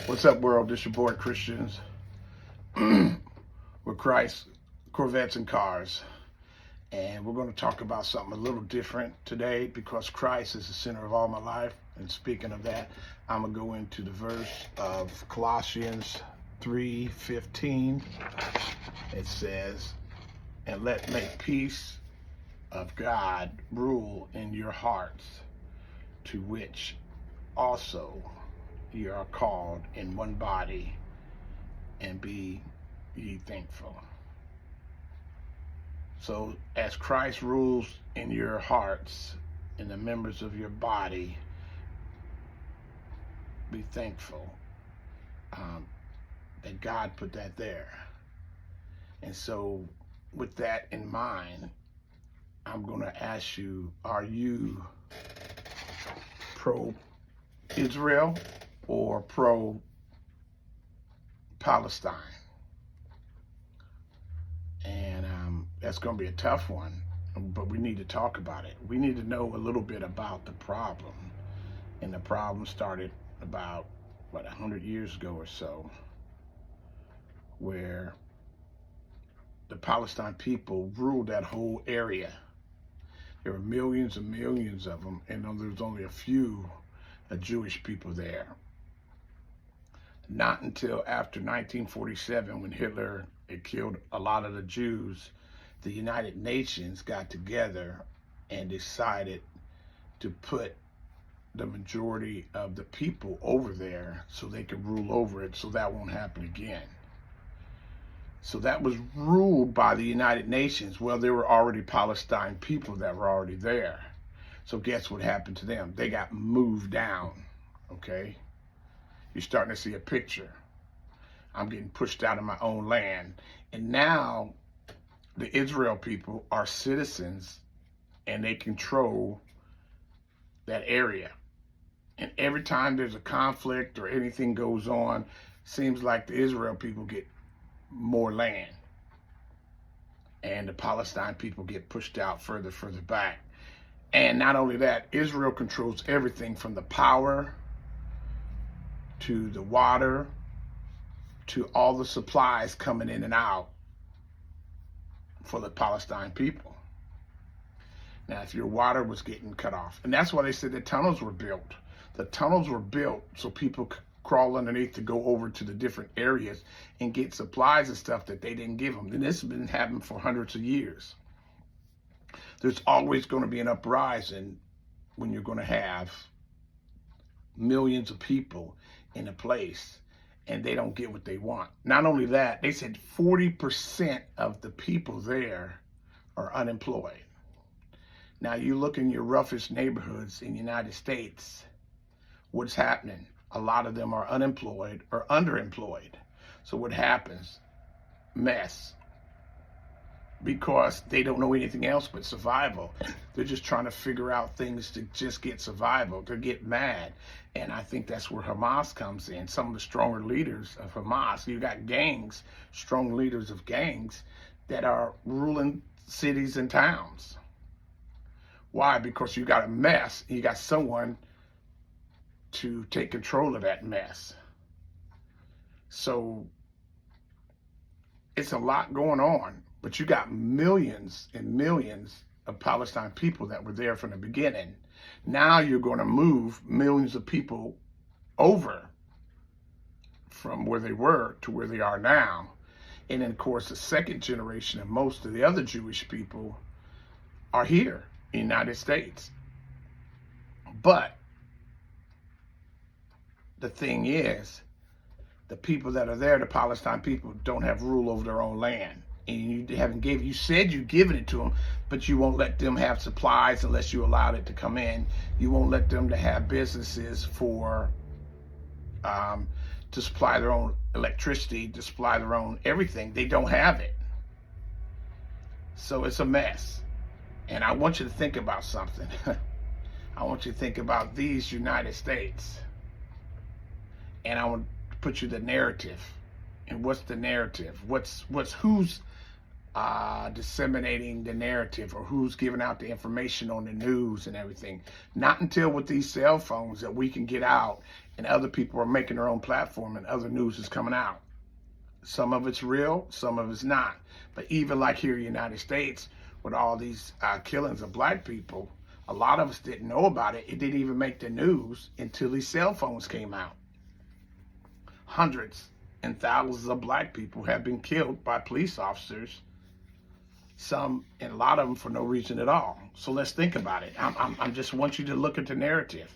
What's up, world? This your boy Christians with Christ, Corvettes, and cars. And we're going to talk about something a little different today because Christ is the center of all my life. And speaking of that, I'm going to go into the verse of Colossians 3:15. It says, "And make peace of God rule in your hearts, to which also ye are called in one body, and be ye thankful." So as Christ rules in your hearts, in the members of your body, be thankful that God put that there. And so with that in mind, I'm going to ask you, are you pro-Israel or pro-Palestine? And that's going to be a tough one, but we need to talk about it. We need to know a little bit about the problem. And the problem started about, 100 years ago or so, where the Palestine people ruled that whole area. There were millions and millions of them, and there was only a few Jewish people there. Not until after 1947, when Hitler had killed a lot of the Jews, the United Nations got together and decided to put the majority of the people over there so they could rule over it, so that won't happen again. So that was ruled by the United Nations. Well, there were already Palestine people that were already there. So guess what happened to them? They got moved down, okay? You're starting to see a picture. I'm getting pushed out of my own land. And now the Israel people are citizens and they control that area. And every time there's a conflict or anything goes on, seems like the Israel people get more land. And the Palestine people get pushed out further back. And not only that, Israel controls everything from the power to the water to all the supplies coming in and out for the Palestine people. Now, if your water was getting cut off, and that's why they said the tunnels were built. The tunnels were built so people could crawl underneath to go over to the different areas and get supplies and stuff that they didn't give them. And this has been happening for hundreds of years. There's always going to be an uprising when you're going to have millions of people in a place and they don't get what they want. Not only that, they said 40% of the people there are unemployed. Now you look in your roughest neighborhoods in the United States, what's happening? A lot of them are unemployed or underemployed. So what happens? Mess. Because they don't know anything else but survival. They're just trying to figure out things to just get survival, to get mad. And I think that's where Hamas comes in. Some of the stronger leaders of Hamas, you got gangs, strong leaders of gangs that are ruling cities and towns. Why? Because you got a mess. You got someone to take control of that mess. So it's a lot going on, but you got millions and millions of Palestine people that were there from the beginning. Now you're going to move millions of people over from where they were to where they are now. And then, of course, the second generation of most of the other Jewish people are here in the United States. But the thing is, the people that are there, the Palestine people, don't have rule over their own land. And you said you've given it to them, but you won't let them have supplies unless you allowed it to come in. You won't let them to have businesses for, to supply their own electricity, to supply their own everything. They don't have it. So it's a mess. And I want you to think about something. I want you to think about these United States. And I want to put you the narrative. And what's the narrative? Who's disseminating the narrative or who's giving out the information on the news and everything. Not until with these cell phones that we can get out and other people are making their own platform and other news is coming out. Some of it's real, some of it's not. But even like here in the United States, with all these killings of black people, a lot of us didn't know about it. It didn't even make the news until these cell phones came out. Hundreds and thousands of black people have been killed by police officers, some and a lot of them for no reason at all. So let's think about it. I just want you to look at the narrative.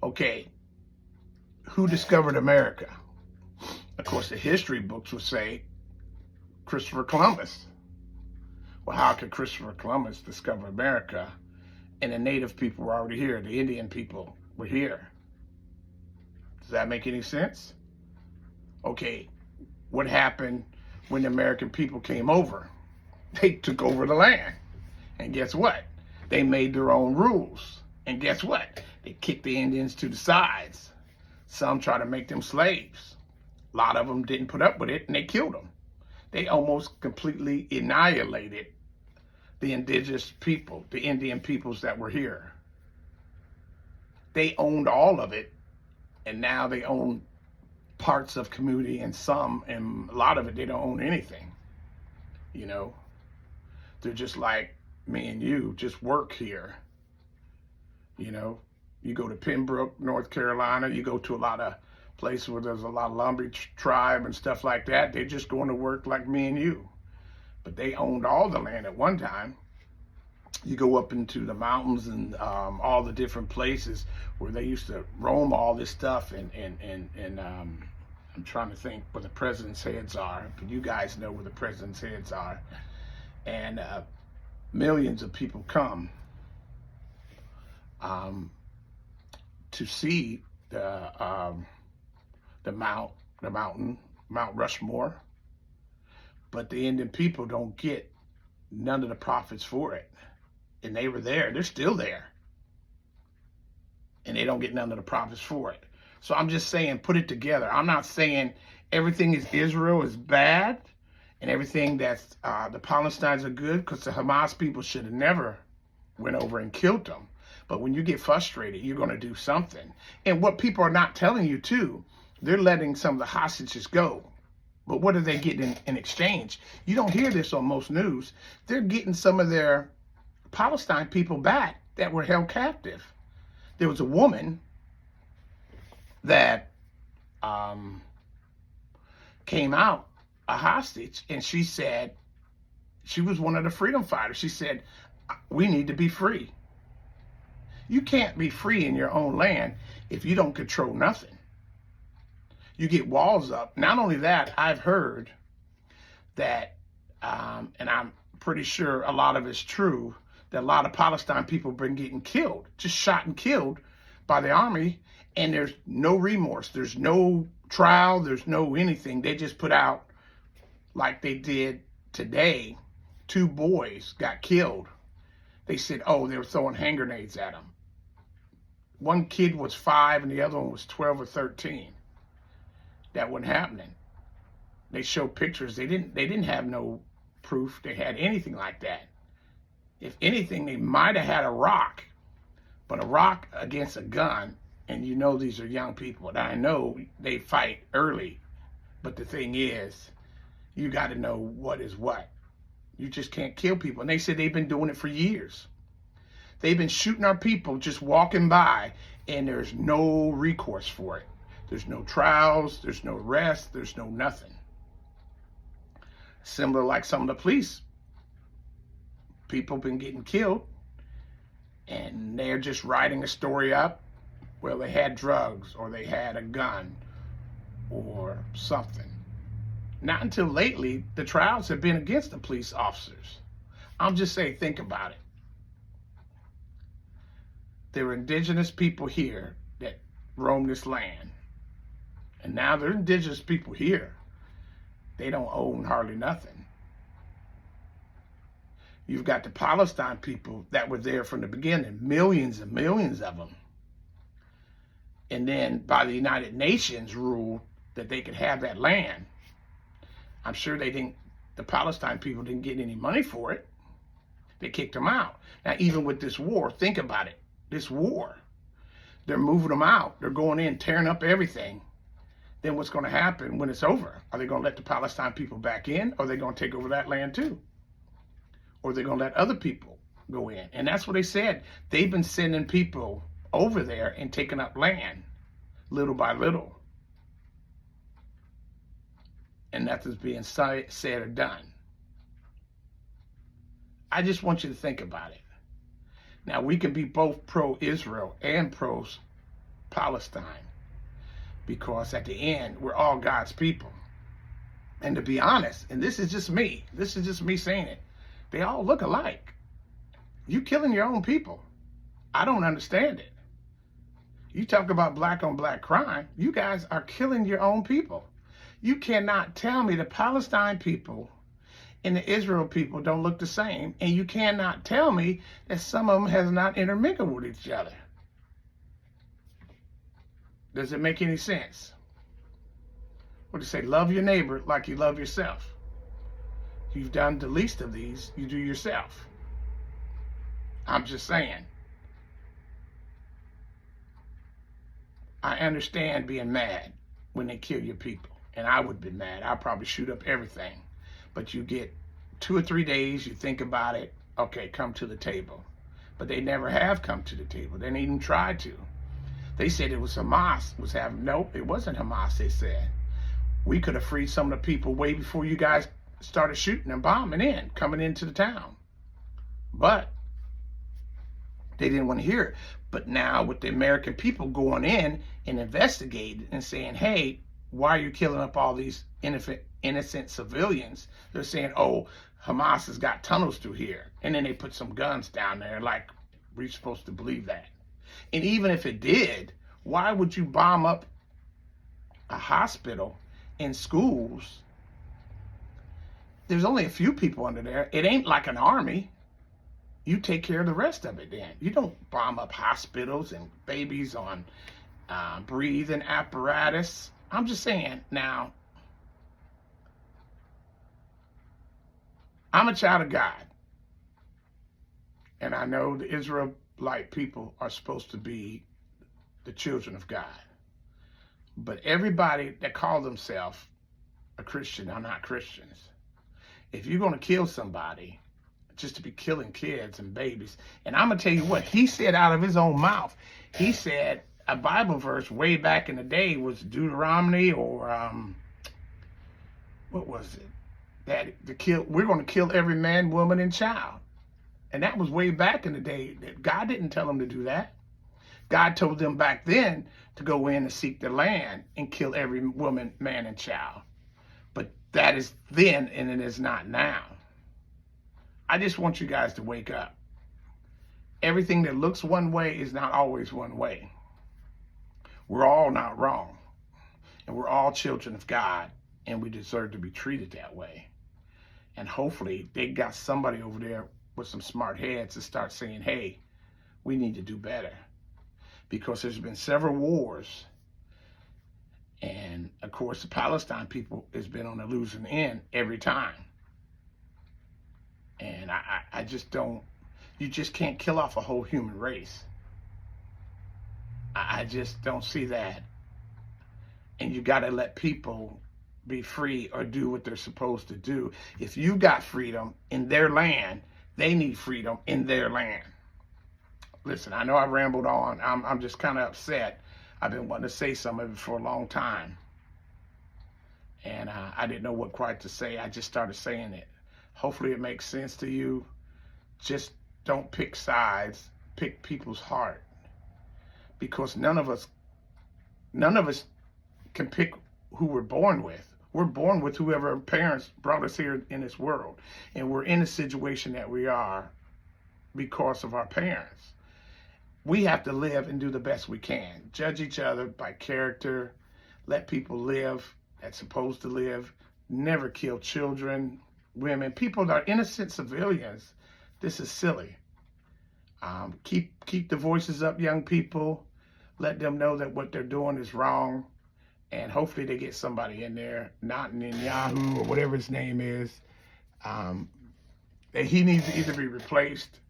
Okay, who discovered America? Of course, the history books would say Christopher Columbus. Well, how could Christopher Columbus discover America and the native people were already here? The Indian people were here. Does that make any sense? Okay, what happened when the American people came over? They took over the land. And guess what? They made their own rules. And guess what? They kicked the Indians to the sides. Some tried to make them slaves. A lot of them didn't put up with it and they killed them. They almost completely annihilated the indigenous people, the Indian peoples that were here. They owned all of it, and now they own parts of community and a lot of it, they don't own anything. You know, they're just like me and you, just work here. You know, you go to Pembroke, North Carolina, you go to a lot of places where there's a lot of Lumbee tribe and stuff like that. They're just going to work like me and you. But they owned all the land at one time. You go up into the mountains and all the different places where they used to roam all this stuff, and I'm trying to think where the president's heads are, but you guys know where the president's heads are. And millions of people come to see the mountain, Mount Rushmore, but the Indian people don't get none of the profits for it. And they were there, they're still there. And they don't get none of the profits for it. So I'm just saying, put it together. I'm not saying everything is Israel is bad and everything that's the Palestinians are good, because the Hamas people should have never went over and killed them. But when you get frustrated, you're going to do something. And what people are not telling you too, they're letting some of the hostages go. But what are they getting in exchange? You don't hear this on most news. They're getting some of their Palestine people back that were held captive. There was a woman that came out a hostage, and she said, she was one of the freedom fighters. She said, we need to be free. You can't be free in your own land if you don't control nothing. You get walls up. Not only that, I've heard that, and I'm pretty sure a lot of it's true, that a lot of Palestine people have been getting killed, just shot and killed by the army, and there's no remorse. There's no trial. There's no anything. They just put out, like they did today, 2 boys got killed. They said, oh, they were throwing hand grenades at them. One kid was 5 and the other one was 12 or 13. That wasn't happening. They showed pictures. They didn't have no proof they had anything like that. If anything, they might have had a rock, but a rock against a gun, and you know these are young people, and I know they fight early, but the thing is, you got to know what is what. You just can't kill people. And they said they've been doing it for years. They've been shooting our people just walking by, and there's no recourse for it. There's no trials, there's no arrest, there's no nothing. Similar like some of the police. People been getting killed, and they're just writing a story up. Well, they had drugs, or they had a gun, or something. Not until lately, the trials have been against the police officers. I'm just saying, think about it. There were indigenous people here that roam this land. And now there are indigenous people here. They don't own hardly nothing. You've got the Palestine people that were there from the beginning, millions and millions of them. And then by the United Nations ruled that they could have that land. I'm sure they didn't the Palestine people didn't get any money for it. They kicked them out. Now, even with this war, think about it. This war, they're moving them out. They're going in, tearing up everything. Then what's going to happen when it's over? Are they going to let the Palestine people back in? Or are they going to take over that land too? Or are they going to let other people go in? And that's what they said. They've been sending people over there and taking up land little by little. And nothing's being said or done. I just want you to think about it. Now, we can be both pro-Israel and pro-Palestine, because at the end, we're all God's people. And to be honest, and this is just me saying it, they all look alike. You killing your own people. I don't understand it. You talk about black on black crime, you guys are killing your own people. You cannot tell me the Palestine people and the Israel people don't look the same, and you cannot tell me that some of them has not intermingled with each other. Does it make any sense? What do you say? Love your neighbor like you love yourself. You've done the least of these, you do yourself. I'm just saying. I understand being mad when they kill your people. And I would be mad. I'd probably shoot up everything. But you get 2 or 3 days, you think about it, okay, come to the table. But they never have come to the table. They didn't even try to. They said it was Hamas was having, nope, it wasn't Hamas, they said. We could have freed some of the people way before you guys started shooting and bombing in, coming into the town. But they didn't want to hear it. But now with the American people going in and investigating and saying, hey, why are you killing up all these innocent civilians? They're saying, oh, Hamas has got tunnels through here. And then they put some guns down there, like, we're supposed to believe that. And even if it did, why would you bomb up a hospital and schools? There's only a few people under there. It ain't like an army. You take care of the rest of it then. You don't bomb up hospitals and babies on breathing apparatus. I'm just saying, now, I'm a child of God. And I know the Israelite people are supposed to be the children of God. But everybody that call themselves a Christian are not Christians. If you're going to kill somebody, just to be killing kids and babies. And I'm going to tell you what, he said out of his own mouth. He said a Bible verse way back in the day was Deuteronomy or, what was it? That we're going to kill every man, woman, and child. And that was way back in the day. God didn't tell them to do that. God told them back then to go in and seek the land and kill every woman, man, and child. But that is then, and it is not now. I just want you guys to wake up. Everything that looks one way is not always one way. We're all not wrong. And we're all children of God, and we deserve to be treated that way. And hopefully they got somebody over there with some smart heads to start saying, hey, we need to do better. Because there's been several wars. And of course, the Palestine people has been on the losing end every time. And I just don't, you just can't kill off a whole human race. I just don't see that. And you got to let people be free or do what they're supposed to do. If you got freedom in their land, they need freedom in their land. Listen, I know I rambled on. I'm just kind of upset. I've been wanting to say some of it for a long time. And I didn't know what quite to say. I just started saying it. Hopefully it makes sense to you. Just don't pick sides. Pick people's heart. Because none of us can pick who we're born with. We're born with whoever our parents brought us here in this world. And we're in the situation that we are because of our parents. We have to live and do the best we can. Judge each other by character. Let people live that's supposed to live. Never kill children, women, people that are innocent civilians. This is silly. Keep the voices up, young people. Let them know that what they're doing is wrong. And hopefully they get somebody in there, not Netanyahu or whatever his name is, He needs to either be replaced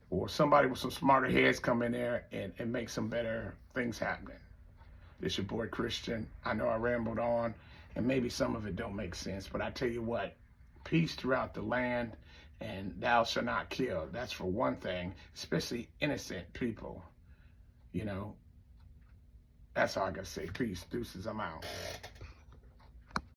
or somebody with some smarter heads come in there and make some better things happen. It's your boy Christian. I know I rambled on, and maybe some of it don't make sense, but I tell you what, peace throughout the land, and thou shalt not kill. That's for one thing, especially innocent people. You know, that's all I gotta say. Peace. Deuces, I'm out.